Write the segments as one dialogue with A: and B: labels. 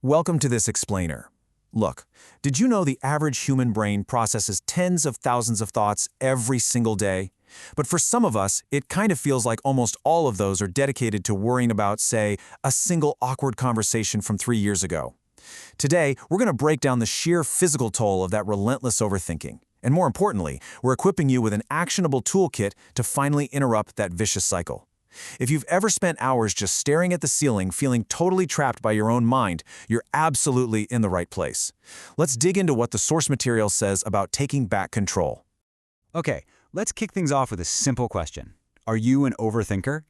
A: Welcome to this explainer. Look, did you know the average human brain processes tens of thousands of thoughts every single day? But for some of us, it kind of feels like almost all of those are dedicated to worrying about, say, a single awkward conversation from 3 years ago. Today, we're going to break down the sheer physical toll of that relentless overthinking. And more importantly, we're equipping you with an actionable toolkit to finally interrupt that vicious cycle. If you've ever spent hours just staring at the ceiling, feeling totally trapped by your own mind, you're absolutely in the right place. Let's dig into what the source material says about taking back control.
B: Okay, let's kick things off with a simple question. Are you an overthinker?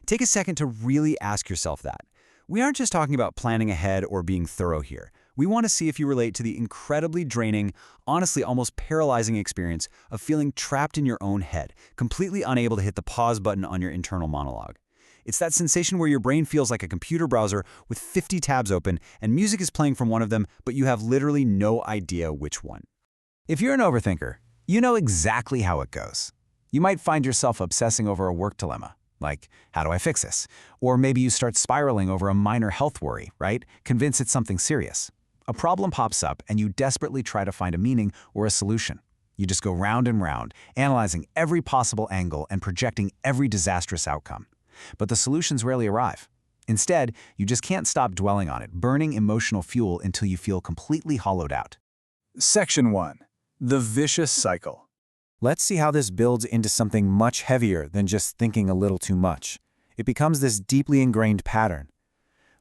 B: Take a second to really ask yourself that. We aren't just talking about planning ahead or being thorough here. We want to see if you relate to the incredibly draining, honestly almost paralyzing experience of feeling trapped in your own head, completely unable to hit the pause button on your internal monologue. It's that sensation where your brain feels like a computer browser with 50 tabs open and music is playing from one of them, but you have literally no idea which one.
C: If you're an overthinker, you know exactly how it goes. You might find yourself obsessing over a work dilemma, like, how do I fix this? Or maybe you start spiraling over a minor health worry, right? Convinced it's something serious. A problem pops up and you desperately try to find a meaning or a solution. You just go round and round, analyzing every possible angle and projecting every disastrous outcome. But the solutions rarely arrive. Instead, you just can't stop dwelling on it, burning emotional fuel until you feel completely hollowed out.
A: Section 1. The vicious cycle. Let's see how this builds into something much heavier than just thinking a little too much. It becomes this deeply ingrained pattern.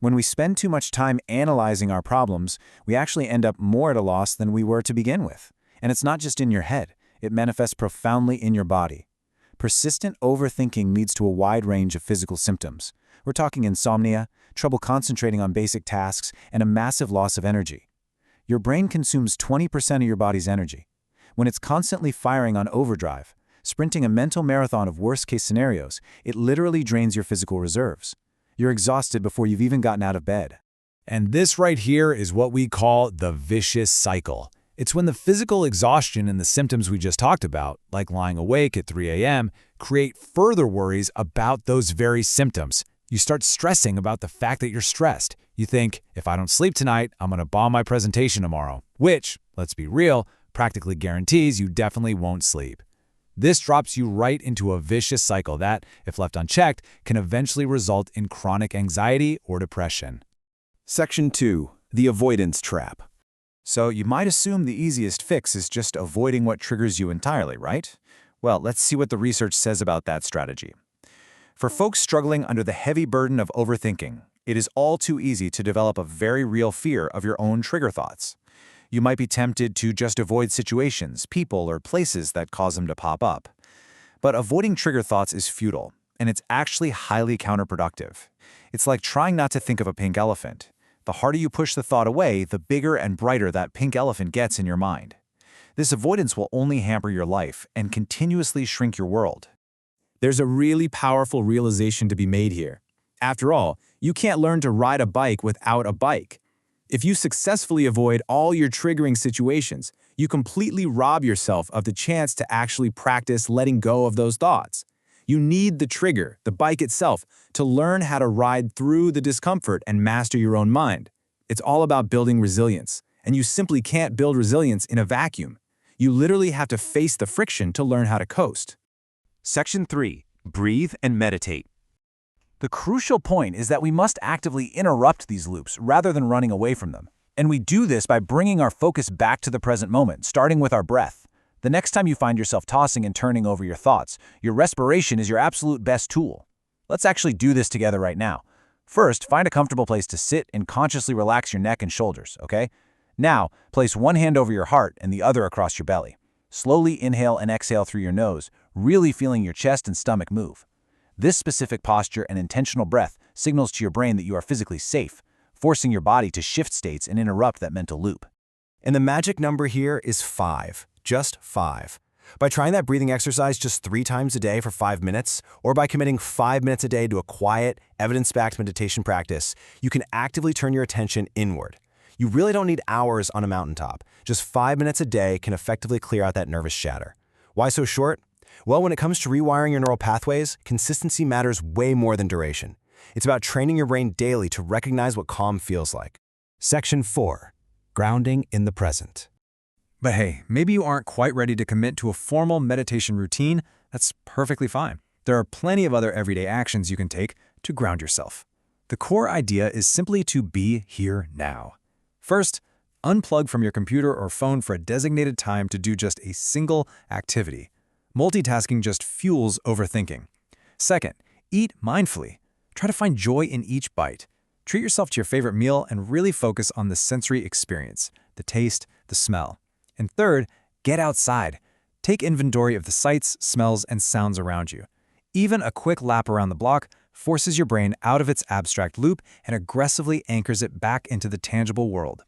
A: When we spend too much time analyzing our problems, we actually end up more at a loss than we were to begin with. And it's not just in your head, it manifests profoundly in your body. Persistent overthinking leads to a wide range of physical symptoms. We're talking insomnia, trouble concentrating on basic tasks, and a massive loss of energy. Your brain consumes 20% of your body's energy. When it's constantly firing on overdrive, sprinting a mental marathon of worst-case scenarios, it literally drains your physical reserves. You're exhausted before you've even gotten out of bed.
D: And this right here is what we call the vicious cycle. It's when the physical exhaustion and the symptoms we just talked about, like lying awake at 3 a.m., create further worries about those very symptoms. You start stressing about the fact that you're stressed. You think, if I don't sleep tonight, I'm going to bomb my presentation tomorrow, which, let's be real, practically guarantees you definitely won't sleep. This drops you right into a vicious cycle that, if left unchecked, can eventually result in chronic anxiety or depression.
A: Section 2. The avoidance trap. So you might assume the easiest fix is just avoiding what triggers you entirely, right? Well, let's see what the research says about that strategy. For folks struggling under the heavy burden of overthinking, it is all too easy to develop a very real fear of your own trigger thoughts. You might be tempted to just avoid situations, people, or places that cause them to pop up. But avoiding trigger thoughts is futile, and it's actually highly counterproductive. It's like trying not to think of a pink elephant. The harder you push the thought away, the bigger and brighter that pink elephant gets in your mind. This avoidance will only hamper your life and continuously shrink your world.
D: There's a really powerful realization to be made here. After all, you can't learn to ride a bike without a bike. If you successfully avoid all your triggering situations, you completely rob yourself of the chance to actually practice letting go of those thoughts. You need the trigger, the bike itself, to learn how to ride through the discomfort and master your own mind. It's all about building resilience, and you simply can't build resilience in a vacuum. You literally have to face the friction to learn how to coast.
C: Section 3. Breathe and meditate. The crucial point is that we must actively interrupt these loops rather than running away from them. And we do this by bringing our focus back to the present moment, starting with our breath. The next time you find yourself tossing and turning over your thoughts, your respiration is your absolute best tool. Let's actually do this together right now. First, find a comfortable place to sit and consciously relax your neck and shoulders, okay? Now, place one hand over your heart and the other across your belly. Slowly inhale and exhale through your nose, really feeling your chest and stomach move. This specific posture and intentional breath signals to your brain that you are physically safe, forcing your body to shift states and interrupt that mental loop.
E: And the magic number here is 5, just 5. By trying that breathing exercise just 3 times a day for 5 minutes, or by committing 5 minutes a day to a quiet, evidence-backed meditation practice, you can actively turn your attention inward. You really don't need hours on a mountaintop. Just 5 minutes a day can effectively clear out that nervous chatter. Why so short? Well, when it comes to rewiring your neural pathways, consistency matters way more than duration. It's about training your brain daily to recognize what calm feels like. Section 4. Grounding in the present.
D: But hey, maybe you aren't quite ready to commit to a formal meditation routine. That's perfectly fine. There are plenty of other everyday actions you can take to ground yourself. The core idea is simply to be here now. First, unplug from your computer or phone for a designated time to do just a single activity. Multitasking just fuels overthinking. Second, eat mindfully. Try to find joy in each bite. Treat yourself to your favorite meal and really focus on the sensory experience, the taste, the smell. And third, get outside. Take inventory of the sights, smells, and sounds around you. Even a quick lap around the block forces your brain out of its abstract loop and aggressively anchors it back into the tangible world.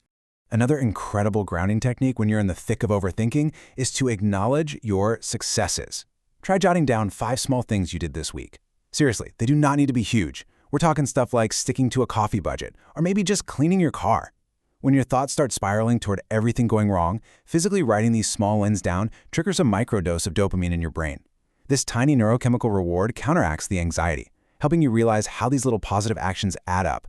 A: Another incredible grounding technique when you're in the thick of overthinking is to acknowledge your successes. Try jotting down 5 small things you did this week. Seriously, they do not need to be huge. We're talking stuff like sticking to a coffee budget, or maybe just cleaning your car. When your thoughts start spiraling toward everything going wrong, physically writing these small wins down triggers a microdose of dopamine in your brain. This tiny neurochemical reward counteracts the anxiety, helping you realize how these little positive actions add up.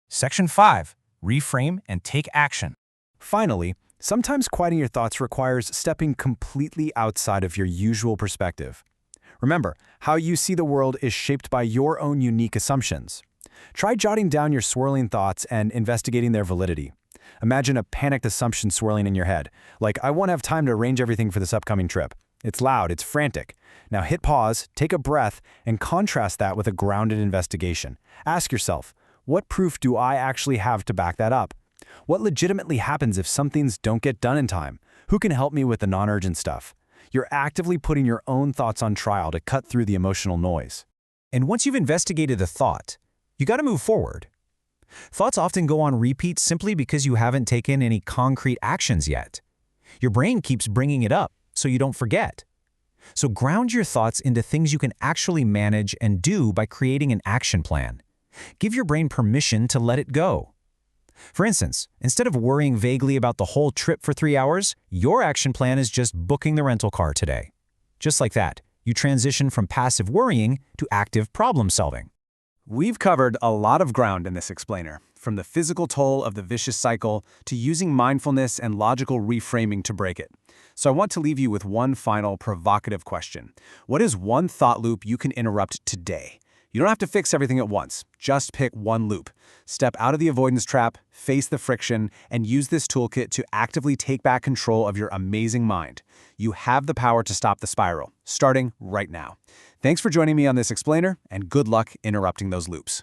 C: Section 5. Reframe and take action.
E: Finally, sometimes quieting your thoughts requires stepping completely outside of your usual perspective. Remember, how you see the world is shaped by your own unique assumptions. Try jotting down your swirling thoughts and investigating their validity. Imagine a panicked assumption swirling in your head, like, I won't have time to arrange everything for this upcoming trip. It's loud, it's frantic. Now hit pause, take a breath, and contrast that with a grounded investigation. Ask yourself, what proof do I actually have to back that up? What legitimately happens if some things don't get done in time? Who can help me with the non-urgent stuff? You're actively putting your own thoughts on trial to cut through the emotional noise.
C: And once you've investigated the thought, you got to move forward. Thoughts often go on repeat simply because you haven't taken any concrete actions yet. Your brain keeps bringing it up so you don't forget. So ground your thoughts into things you can actually manage and do by creating an action plan. Give your brain permission to let it go. For instance, instead of worrying vaguely about the whole trip for 3 hours, your action plan is just booking the rental car today. Just like that, you transition from passive worrying to active problem solving.
B: We've covered a lot of ground in this explainer, from the physical toll of the vicious cycle to using mindfulness and logical reframing to break it. So I want to leave you with one final provocative question. What is one thought loop you can interrupt today? You don't have to fix everything at once. Just pick one loop. Step out of the avoidance trap, face the friction, and use this toolkit to actively take back control of your amazing mind. You have the power to stop the spiral, starting right now. Thanks for joining me on this explainer, and good luck interrupting those loops.